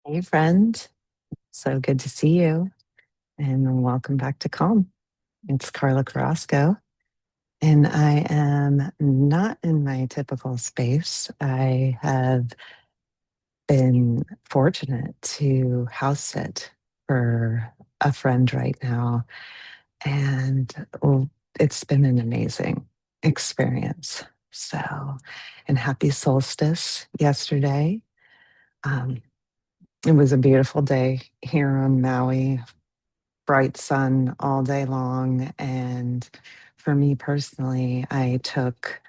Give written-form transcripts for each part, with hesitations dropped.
Hey, friend. So good to see you. And welcome back to Calm. It's Carla Carrasco. And I am not in my typical space. I have been fortunate to house sit for a friend right now. And it's been an amazing experience. So, and happy solstice yesterday. Um, it was a beautiful day here on Maui, bright sun all day long. And for me personally, I took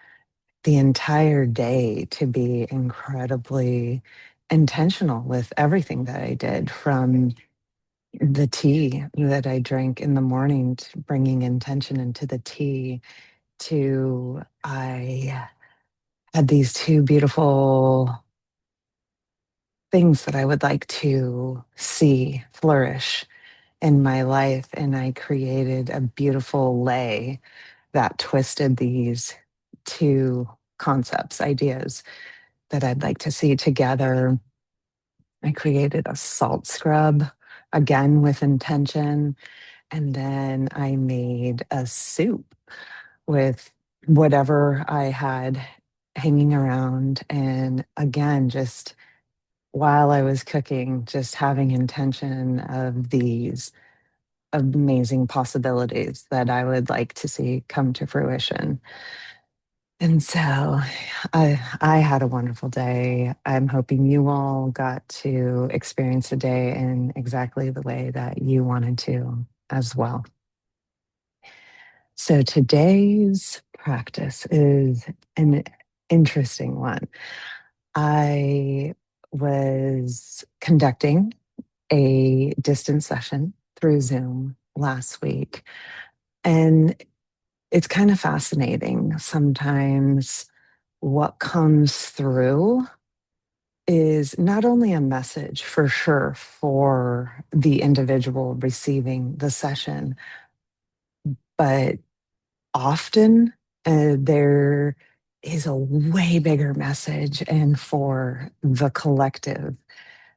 the entire day to be incredibly intentional with everything that I did, from the tea that I drank in the morning, to bringing intention into the tea, to I had these two beautiful things that I would like to see flourish in my life. And I created a beautiful lei that twisted these two concepts, ideas that I'd like to see together. I created a salt scrub, again with intention. And then I made a soup with whatever I had hanging around. And again, just while I was cooking, just having intention of these amazing possibilities that I would like to see come to fruition. And so I had a wonderful day. I'm hoping you all got to experience the day in exactly the way that you wanted to as well. So today's practice is an interesting one. I was conducting a distance session through Zoom last week, and it's kind of fascinating sometimes. What comes through is not only a message for sure for the individual receiving the session, but often there is a way bigger message and for the collective.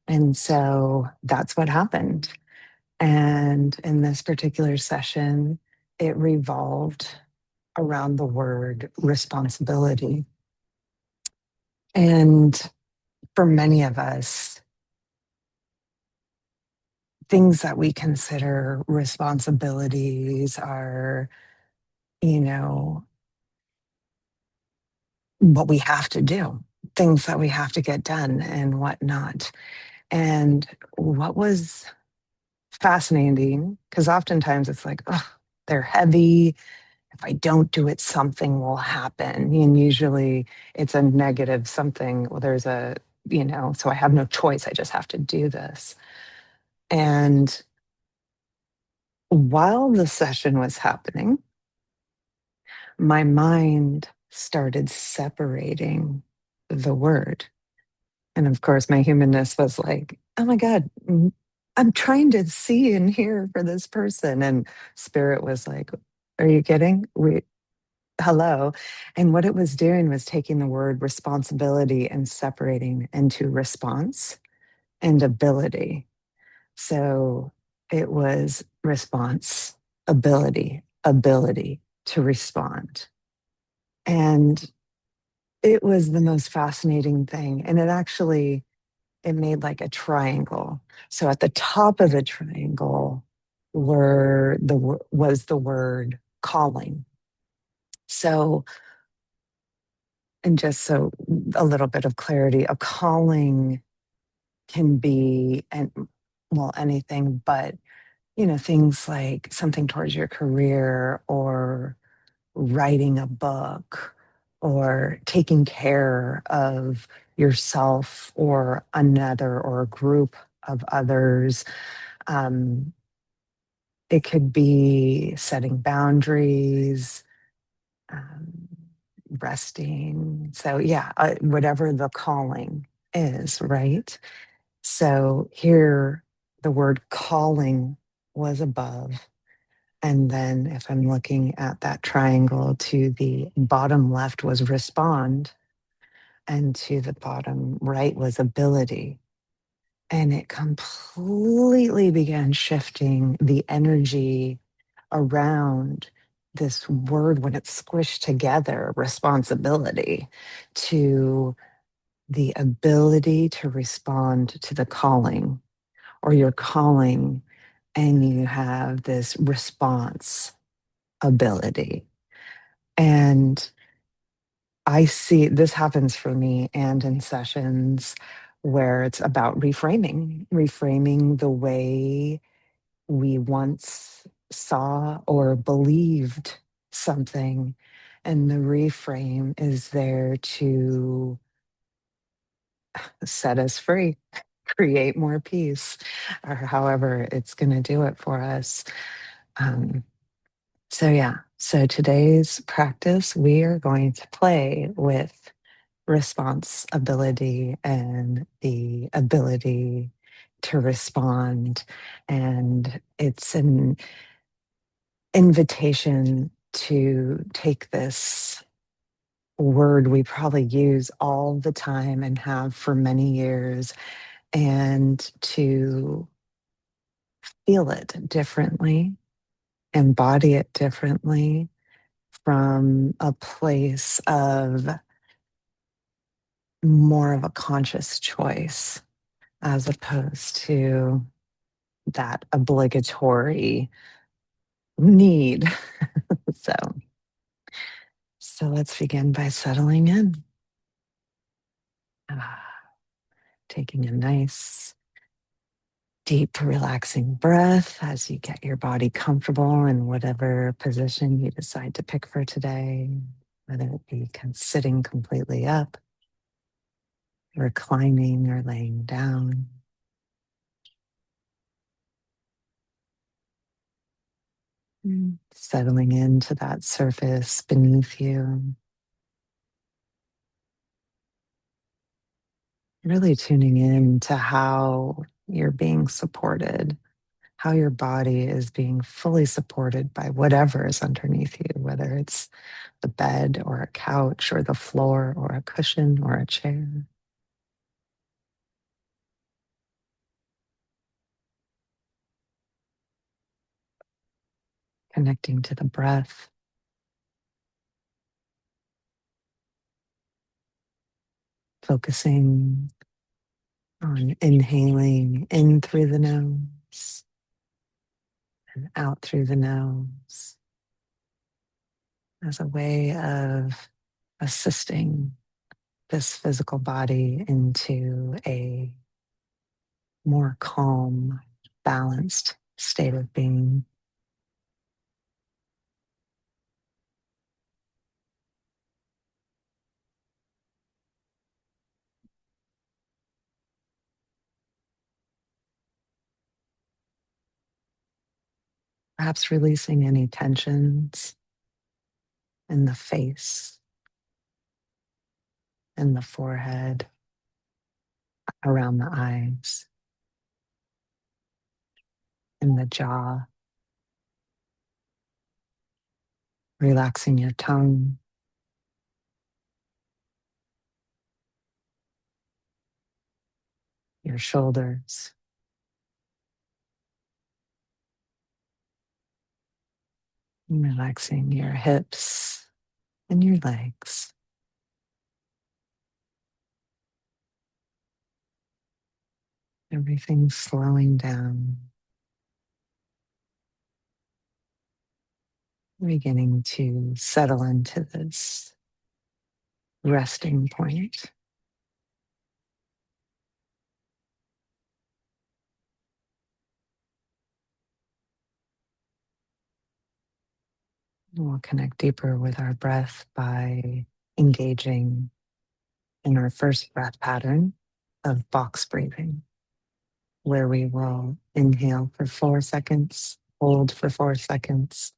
And so that's what happened. And in this particular session, it revolved around the word responsibility. And for many of us, things that we consider responsibilities are, you know, what we have to do, things that we have to get done and whatnot. And what was fascinating, because oftentimes it's like, oh, they're heavy. If I don't do it, something will happen. And usually it's a negative something. Well, there's a, so I have no choice. I just have to do this. And while the session was happening, my mind started separating the word. And of course, my humanness was like, oh my God, I'm trying to see and hear for this person. And spirit was like, are you kidding? Hello. And what it was doing was taking the word responsibility and separating into response and ability. So it was response, ability to respond. And it was the most fascinating thing. And it made like a triangle. So at the top of the triangle was the word calling. So, and just so a little bit of clarity, a calling can be, and well, anything, but things like something towards your career, or writing a book, or taking care of yourself or another or a group of others. Um, it could be setting boundaries, um, resting. So, yeah, whatever the calling is, right? So, here the word calling was above. And then, if I'm looking at that triangle, to the bottom left was respond, and to the bottom right was ability. And it completely began shifting the energy around this word when it's squished together, responsibility, to the ability to respond to the calling, or your calling, and you have this response ability. And I see this happens for me and in sessions where it's about reframing the way we once saw or believed something. And the reframe is there to set us free, create more peace, or however it's going to do it for us. Um, so today's practice, we are going to play with responsibility and the ability to respond. And it's an invitation to take this word we probably use all the time and have for many years, and to feel it differently, embody it differently from a place of more of a conscious choice as opposed to that obligatory need. so, so let's begin by settling in. Taking a nice, deep, relaxing breath as you get your body comfortable in whatever position you decide to pick for today, whether it be sitting completely up, reclining, or laying down. Settling into that surface beneath you. Really tuning in to how you're being supported, how your body is being fully supported by whatever is underneath you, whether it's the bed or a couch or the floor or a cushion or a chair. Connecting to the breath, focusing on inhaling in through the nose and out through the nose as a way of assisting this physical body into a more calm, balanced state of being. Perhaps releasing any tensions in the face, in the forehead, around the eyes, in the jaw, relaxing your tongue, your shoulders, relaxing your hips and your legs. Everything slowing down, beginning to settle into this resting point. We'll connect deeper with our breath by engaging in our first breath pattern of box breathing, where we will inhale for 4 seconds, hold for 4 seconds,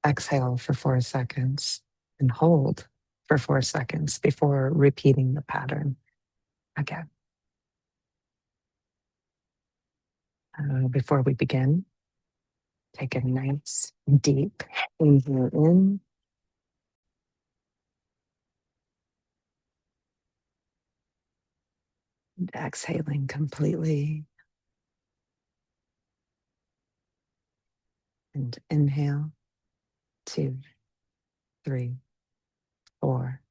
exhale for 4 seconds, and hold for 4 seconds before repeating the pattern again. Before we begin, take a nice deep inhale in, and exhaling completely. And inhale, 2, 3, 4.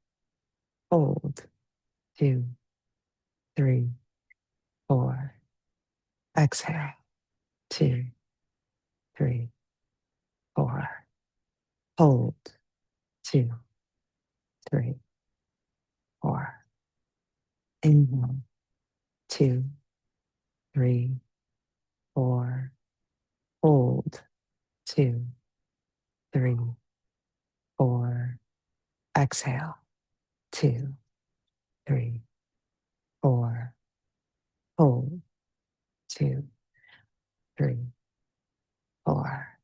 Hold, 2, 3, 4. Exhale, 2, 3, 4. Hold, 2, 3, 4. Inhale, 2, 3, 4. Hold, 2, 3, 4. Exhale, 2, 3, 4. Hold, 2, 3, 4.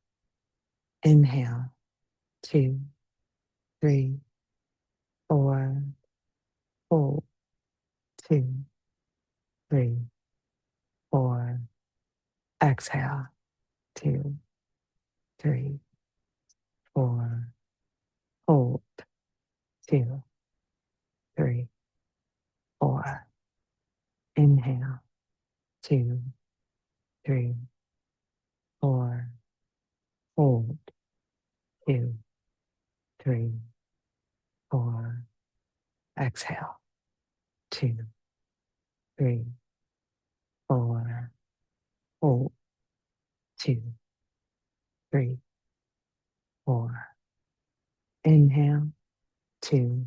Inhale, 2, 3, 4. Hold, 2, 3, 4. Exhale, 2, 3, 4. Hold, 2, 3, 4. Inhale, 2, 3, 4. Hold, 2, 3, 4. Exhale, 2, 3, 4. Hold, 2, 3, 4. Inhale, 2,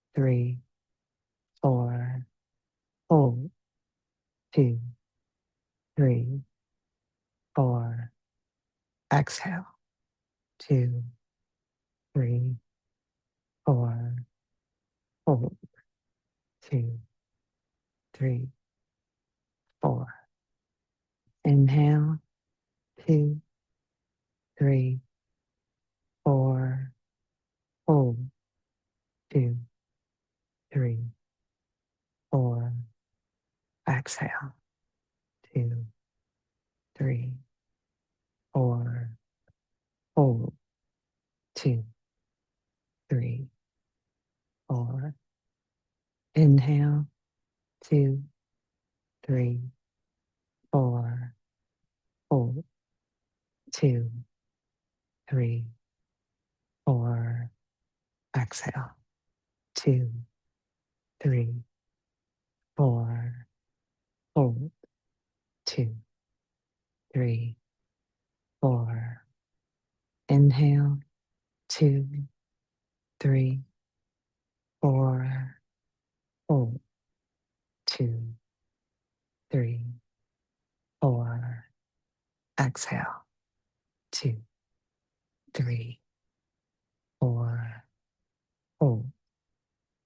3, 4. Hold, 2, 3, 4. Exhale, 2, 3, 4. Hold, 2, 3, 4. Inhale, 2, 3, 4. Hold, 2, 3, 4. Exhale, 2, 3, 4. Hold, 2, 3, 4. Inhale, 2, 3, 4. Hold, 2, 3, 4. Exhale, 2, 3, 4. Hold, 2, 3, 4. Inhale, 2, 3, 4. Hold, 2, 3, 4. Exhale, 2, 3, 4. Hold,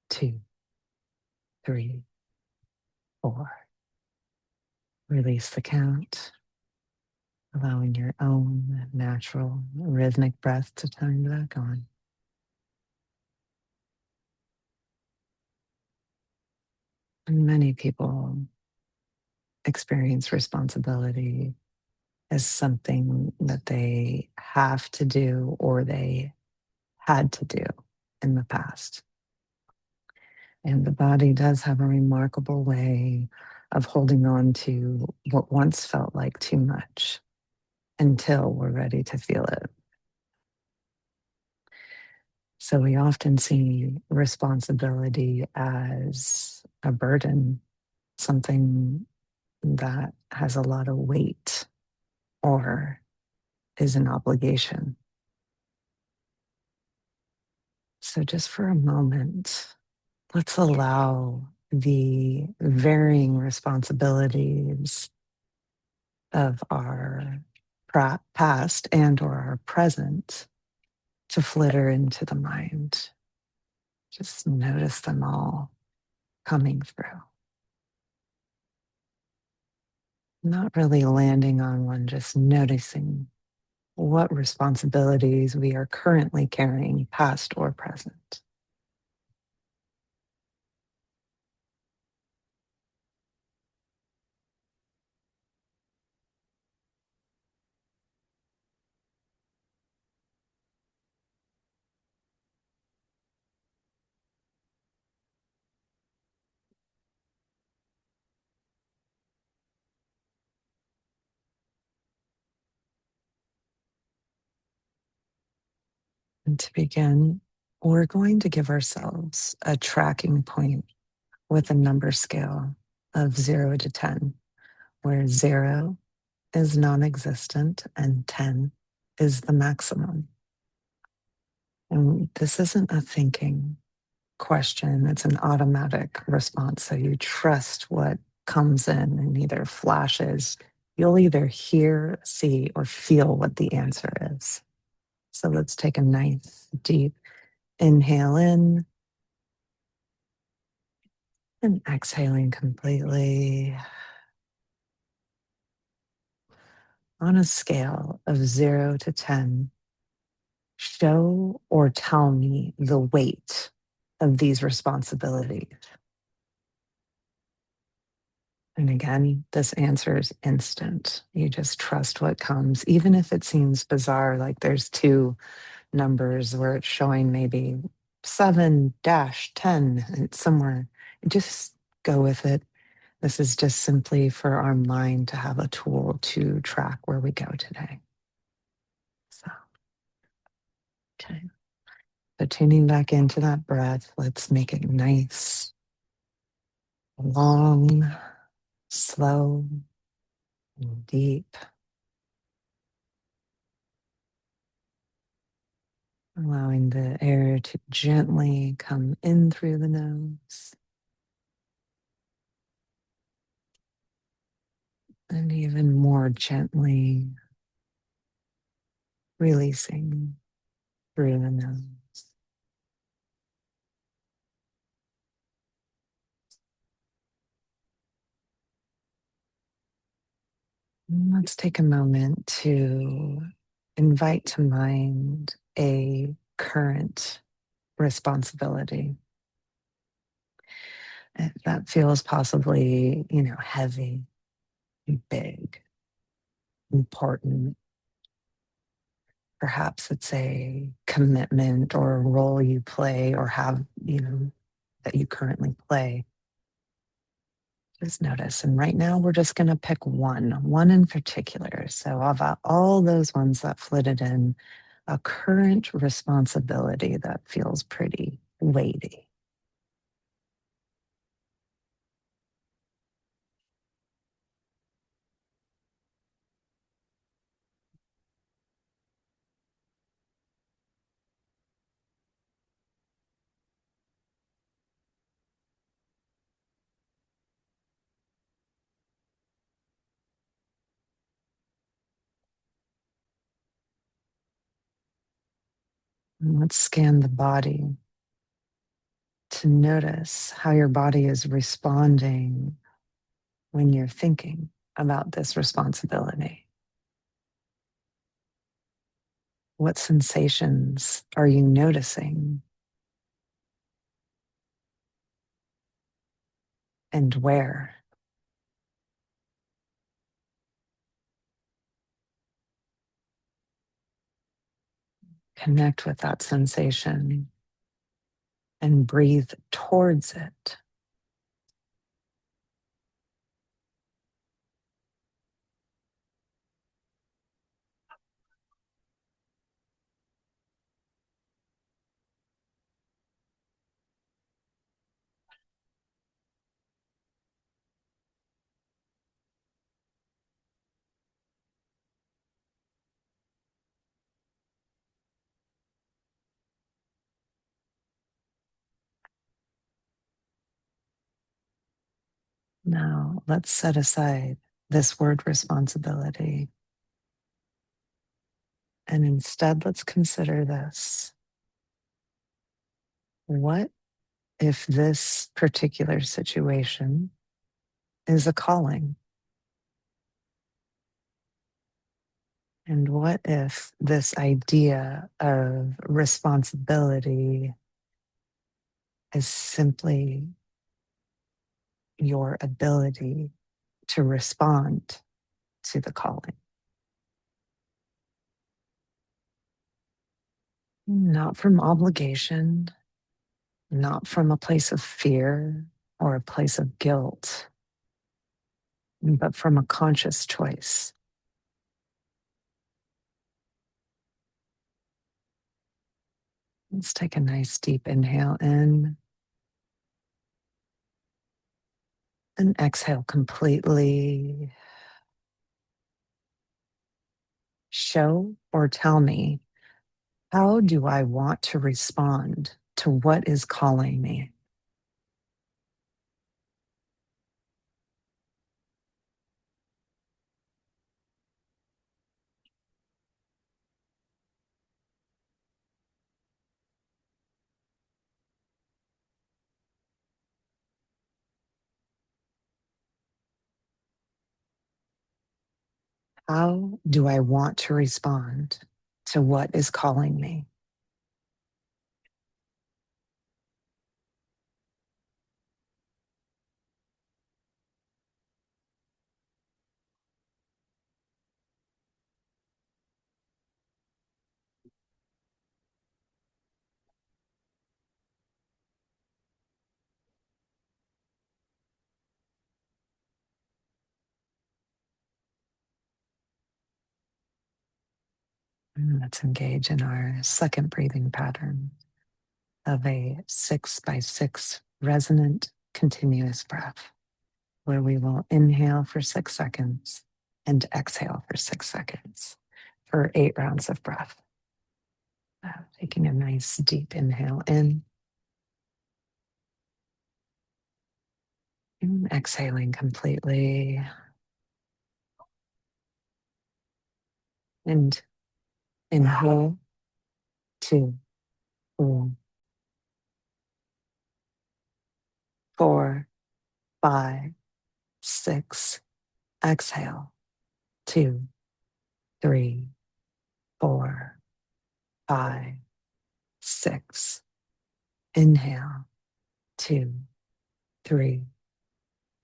2, 3, 4. Release the count, allowing your own natural rhythmic breath to turn back on. And many people experience responsibility as something that they have to do or they had to do in the past. And the body does have a remarkable way of holding on to what once felt like too much until we're ready to feel it. So we often see responsibility as a burden, something that has a lot of weight or is an obligation. So just for a moment, let's allow the varying responsibilities of our past and or our present to flitter into the mind. Just notice them all coming through. Not really landing on one, just noticing what responsibilities we are currently carrying, past or present. And to begin, we're going to give ourselves a tracking point with a number scale of 0 to 10, where 0 is non existent and 10 is the maximum. And this isn't a thinking question, it's an automatic response. So you trust what comes in and either flashes, you'll either hear, see, or feel what the answer is. So let's take a nice deep inhale in and exhaling completely. On a scale of 0 to 10, show or tell me the weight of these responsibilities. And again, this answer is instant. You just trust what comes, even if it seems bizarre, like there's two numbers where it's showing maybe 7-10 and somewhere. Just go with it. This is just simply for our mind to have a tool to track where we go today. So, okay. So tuning back into that breath, let's make it nice, long, slow, and deep. Allowing the air to gently come in through the nose and even more gently releasing through the nose. And let's take a moment to invite to mind a current responsibility that feels possibly, heavy, big, important. Perhaps it's a commitment or a role you play or have, that you currently play. Just notice. And right now, we're just going to pick one in particular. So, about all those ones that flitted in, a current responsibility that feels pretty weighty. And let's scan the body to notice how your body is responding when you're thinking about this responsibility. What sensations are you noticing and where? Connect with that sensation and breathe towards it. Now, let's set aside this word responsibility. And instead, let's consider this. What if this particular situation is a calling? And what if this idea of responsibility is simply your ability to respond to the calling? Not from obligation, not from a place of fear or a place of guilt, but from a conscious choice. Let's take a nice deep inhale in and exhale completely. Show or tell me, how do I want to respond to what is calling me? How do I want to respond to what is calling me? Let's engage in our second breathing pattern of a 6 by 6 resonant continuous breath, where we will inhale for 6 seconds and exhale for 6 seconds for 8 rounds of breath. Taking a nice deep inhale in and exhaling completely. And inhale, 2, 3, 4, 5, 6. Exhale, 2, 3, 4, 5, 6. Inhale, 2, 3,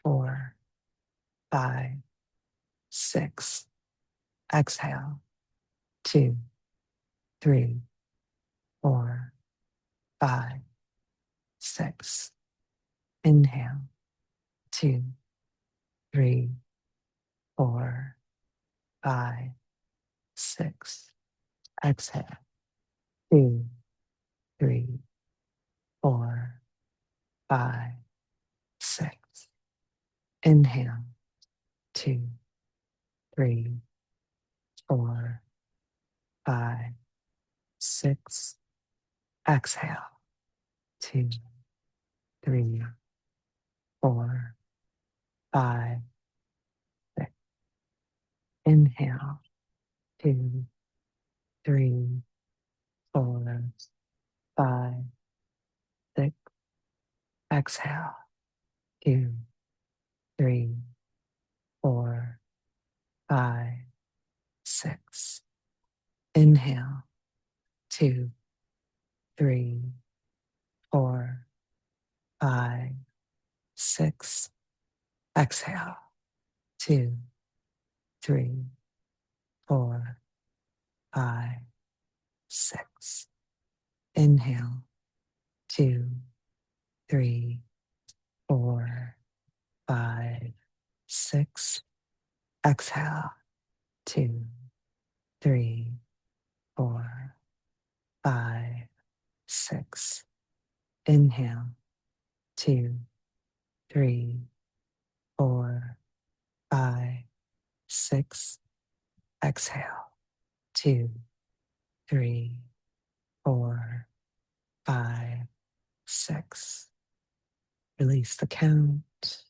4, 5, 6. Exhale, 2, 3, 4, 5, 6. Inhale, 2, 3, 4, 5, 6. Exhale, 2, 3, 4, 5, 6. Inhale, 2, 3, 4, 5, 6. Exhale, 2, 3, 4, 5, 6. Inhale, 2, 3, 4, 5, 6. Exhale, 2, 3, 4, 5, 6. Inhale, 2, 3, 4, 5, 6. Exhale, 2, 3, 4, 5, 6. Inhale, 2, 3, 4, 5, 6. Exhale, 2, 3, 4, 5, 6. Inhale, 2, 3, 4, 5, 6. Exhale, 2, 3, 4, 5, 6. Release the count,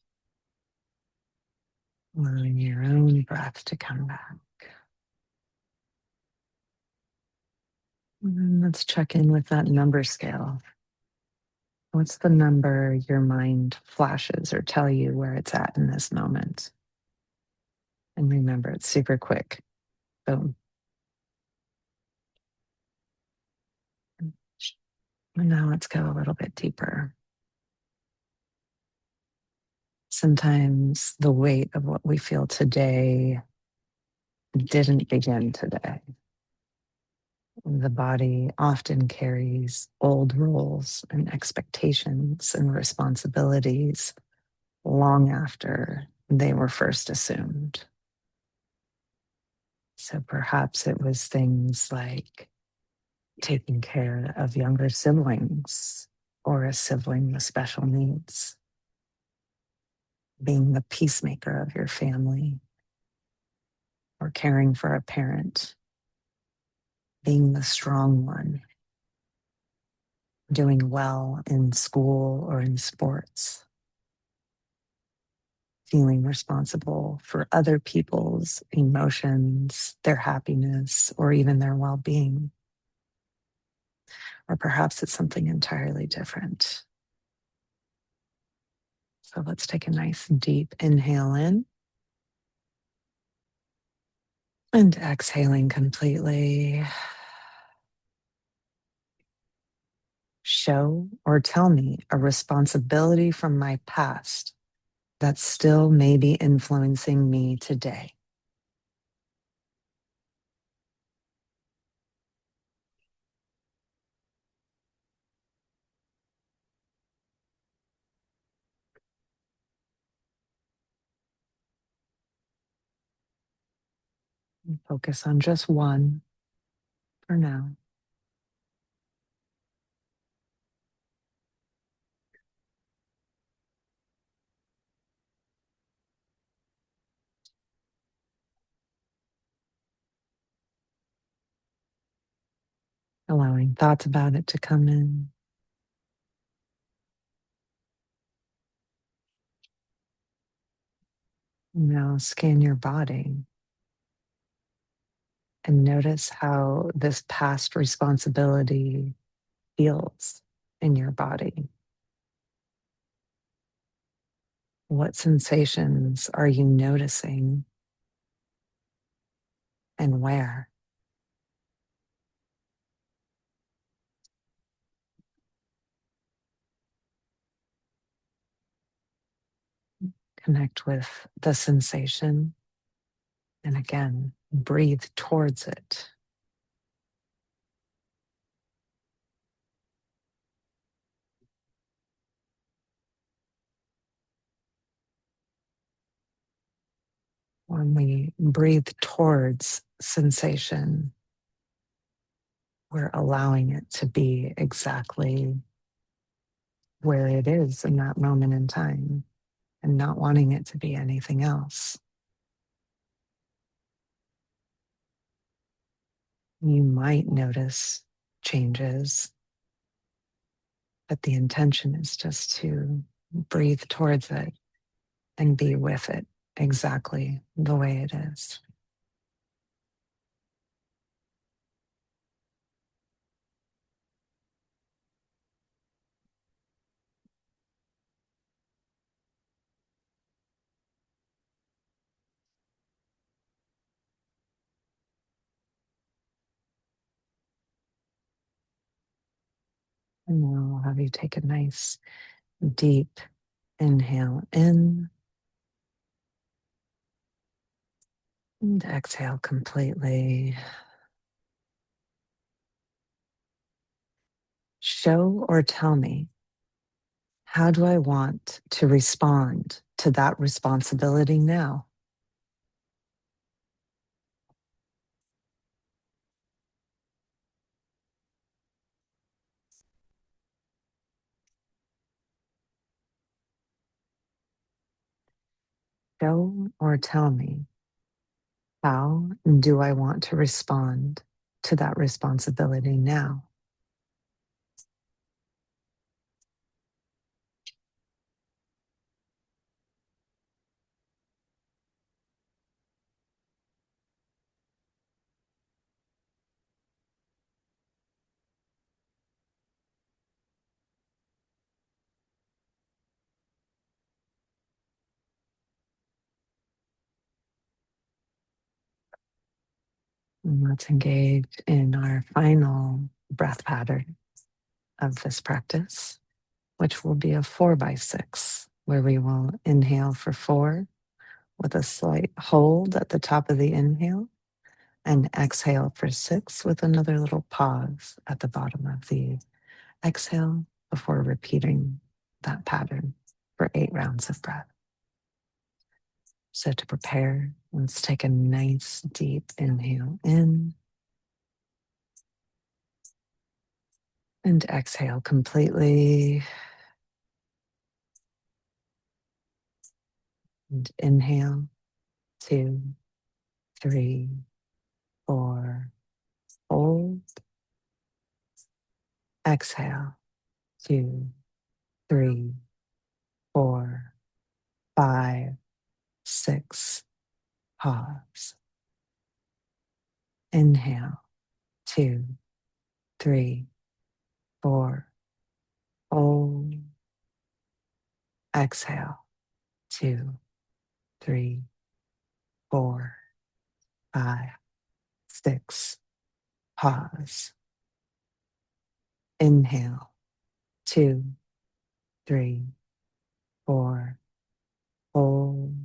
allowing your own breath to come back. And then let's check in with that number scale. What's the number your mind flashes or tell you where it's at in this moment? And remember, it's super quick. Boom. And now let's go a little bit deeper. Sometimes the weight of what we feel today didn't begin today. The body often carries old roles and expectations and responsibilities long after they were first assumed. So perhaps it was things like taking care of younger siblings or a sibling with special needs, being the peacemaker of your family, or caring for a parent, being the strong one, doing well in school or in sports, feeling responsible for other people's emotions, their happiness, or even their well being. Or perhaps it's something entirely different. So let's take a nice deep inhale in and exhaling completely. Show or tell me a responsibility from my past that still may be influencing me today. And focus on just one for now. Allowing thoughts about it to come in. Now scan your body and notice how this past responsibility feels in your body. What sensations are you noticing and where? Connect with the sensation and again, breathe towards it. When we breathe towards sensation, we're allowing it to be exactly where it is in that moment in time and not wanting it to be anything else. You might notice changes, but the intention is just to breathe towards it and be with it exactly the way it is. And now I'll have you take a nice deep inhale in and exhale completely. Show or tell me, how do I want to respond to that responsibility now? Show or tell me, how do I want to respond to that responsibility now? And let's engage in our final breath pattern of this practice, which will be a 4 by 6, where we will inhale for 4 with a slight hold at the top of the inhale and exhale for 6 with another little pause at the bottom of the exhale before repeating that pattern for 8 rounds of breath. So to prepare, let's take a nice deep inhale in And exhale completely. And inhale, 2, 3, 4. Hold. Exhale, 2, 3, 4, 5, 6. Pause. Inhale, 2, 3, 4. Hold. Exhale, 2, 3, 4, 5, 6. Pause. Inhale, 2, 3, 4. Hold.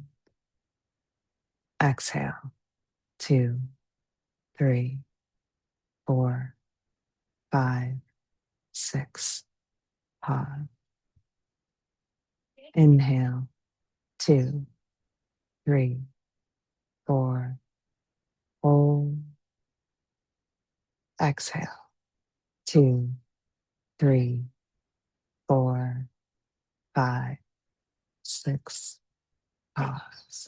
Exhale, 2, 3, 4, 5, 6. Pause. Inhale, 2, 3, 4. Hold. Exhale, 2, 3, 4, 5, 6. Pause.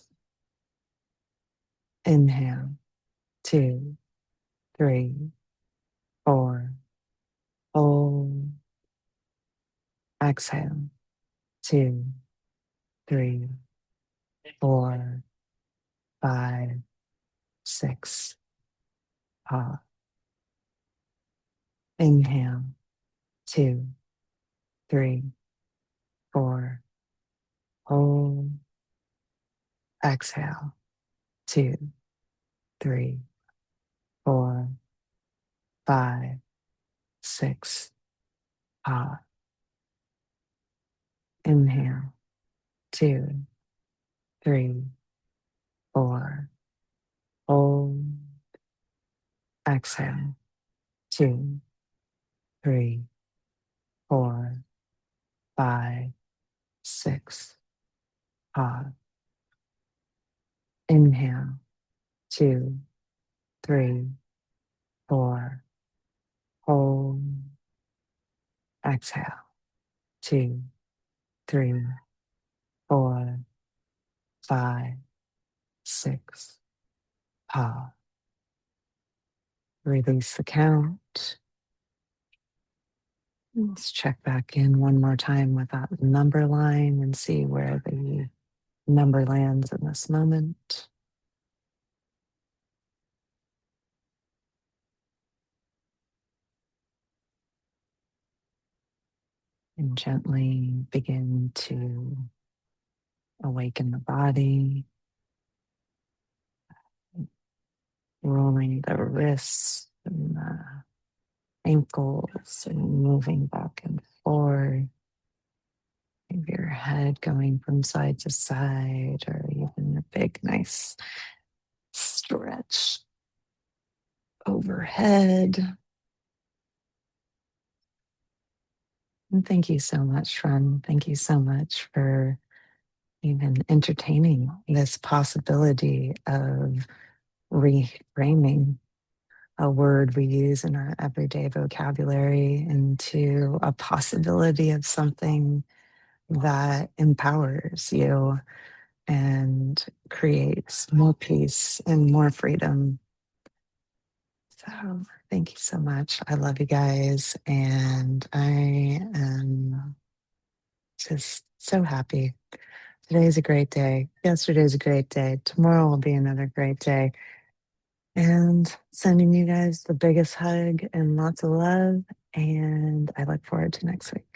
Inhale, 2, 3, 4. Hold. Exhale, 2, 3, 4, 5, 6. Pause. Inhale, 2, 3, 4. Hold. Exhale, 2, 3, 4, 5, 6. Pause. Inhale, 2, 3, 4. Hold. Exhale, 2, 3, 4, 5, 6. Pause. Inhale, 2, 3, 4. Hold. Exhale, 2, 3, 4, 5, 6. Pause. Release the count. Let's check back in one more time with that number line and see where the number lands in this moment. And gently begin to awaken the body, rolling the wrists and the ankles and moving back and forth. Maybe your head going from side to side, or even a big, nice stretch overhead. And thank you so much, friend. Thank you so much for even entertaining this possibility of reframing a word we use in our everyday vocabulary into a possibility of something that empowers you and creates more peace and more freedom. So, thank you so much. I love you guys, and I am just so happy. Today's a great day. Yesterday's a great day. Tomorrow will be another great day. And sending you guys the biggest hug and lots of love. And I look forward to next week.